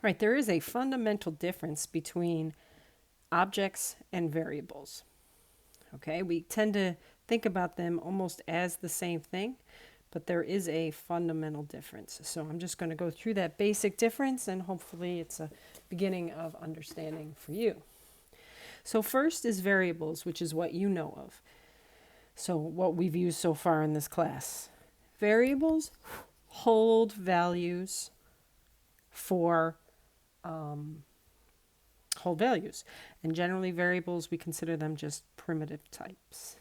Right, there is a fundamental difference between objects and variables. Okay, we tend to think about them almost as the same thing, but there is a fundamental difference. So I'm just going to go through that basic difference and hopefully it's a beginning of understanding for you. So, first is variables, which is what you know of. So, what we've used so far in this class. Variables hold values for hold values. And generally, variables, we consider them just primitive types.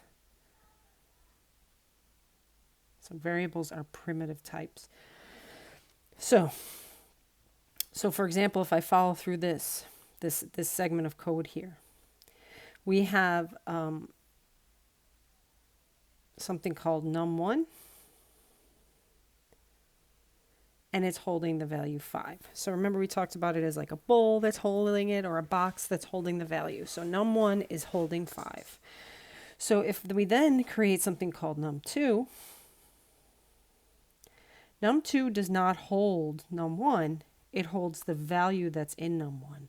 So, variables are primitive types. So for example, if I follow through this segment of code here, we have something called num1, and it's holding the value 5. So remember we talked about it as like a bowl that's holding it or a box that's holding the value. So num1 is holding 5. So if we then create something called num2, num2 does not hold num1, it holds the value that's in num1.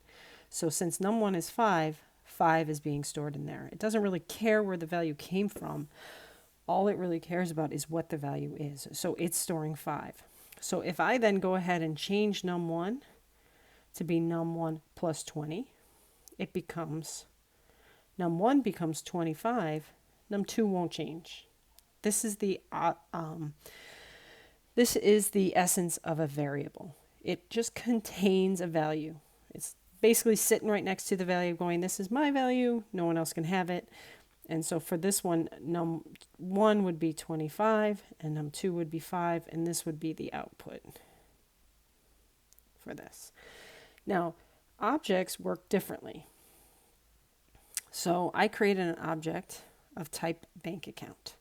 So since num1 is 5, 5 is being stored in there. It doesn't really care where the value came from. All it really cares about is what the value is. So it's storing 5. So if I then go ahead and change num1 to be num1 plus 20, it becomes, num1 becomes 25, num2 won't change. This is the essence of a variable. It just contains a value. It's basically sitting right next to the value going, this is my value, no one else can have it. And so for this one, num1 would be 25 and num2 would be 5, and this would be the output for this. Now, objects work differently. So I created an object of type bank account.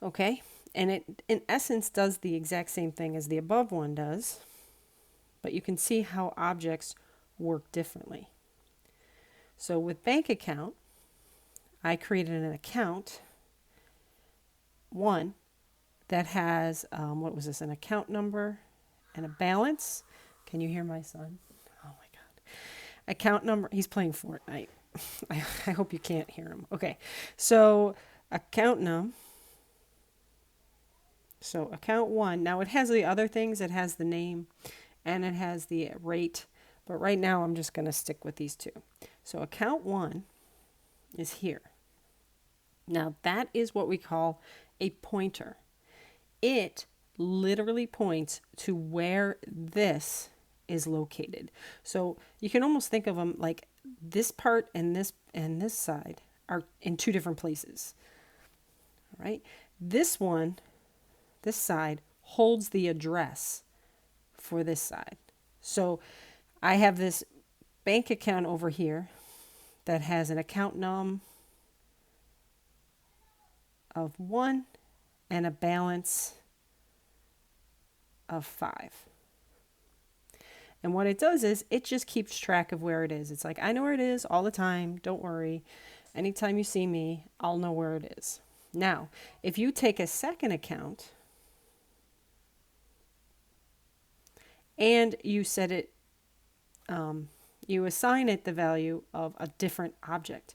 Okay, and it in essence does the exact same thing as the above one does, but you can see how objects work differently. So with bank account, I created an account, one, that has, what was this, an account number and a balance. Can you hear my son? Oh my God. Account number, he's playing Fortnite. I hope you can't hear him. Okay, so account num. So account one, now it has the other things, it has the name and it has the rate, but right now I'm just going to stick with these two. So account one is here. Now that is what we call a pointer. It literally points to where this is located. So you can almost think of them like this part and this side are in two different places. All right? This one, this side holds the address for this side. So I have this bank account over here that has an account num of 1 and a balance of 5. And what it does is it just keeps track of where it is. It's like, I know where it is all the time. Don't worry. Anytime you see me, I'll know where it is. Now, if you take a second account and you set it, you assign it the value of a different object,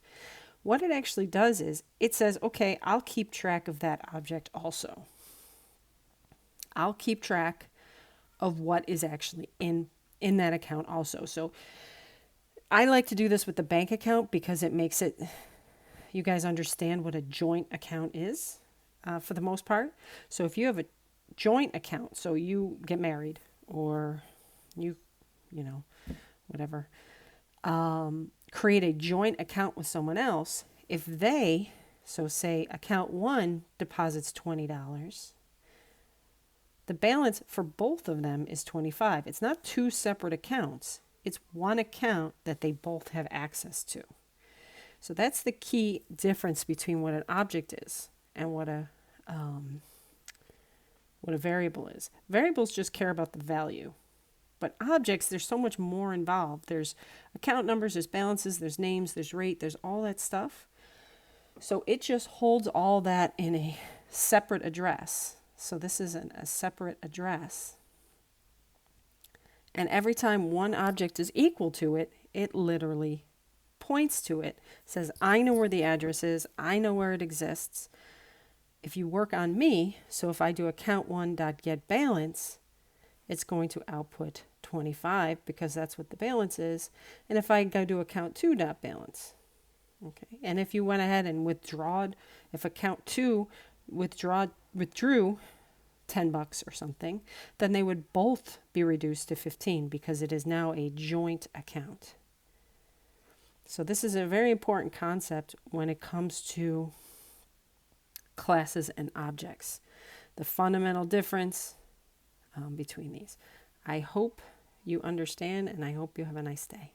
what it actually does is it says, okay, I'll keep track of that object also. I'll keep track of what is actually in that account also. So I like to do this with the bank account because it makes it, you guys understand what a joint account is for the most part. So if you have a joint account, so you get married or you know, whatever, create a joint account with someone else, if they, so say account one deposits $20, the balance for both of them is 25. It's not two separate accounts. It's one account that they both have access to. So that's the key difference between what an object is and what a variable is. Variables just care about the value. But objects, there's so much more involved. There's account numbers, there's balances, there's names, there's rate, there's all that stuff. So it just holds all that in a separate address. So this is a separate address. And every time one object is equal to it, it literally points to it, says, I know where the address is, I know where it exists. If you work on me, so if I do account1.getBalance, it's going to output 25 because that's what the balance is. And if I go to account2.balance, okay. And if you went ahead and if account 2 withdrew $10 or something, then they would both be reduced to 15 because it is now a joint account. So this is a very important concept when it comes to classes and objects. The fundamental difference between these. I hope you understand, and I hope you have a nice day.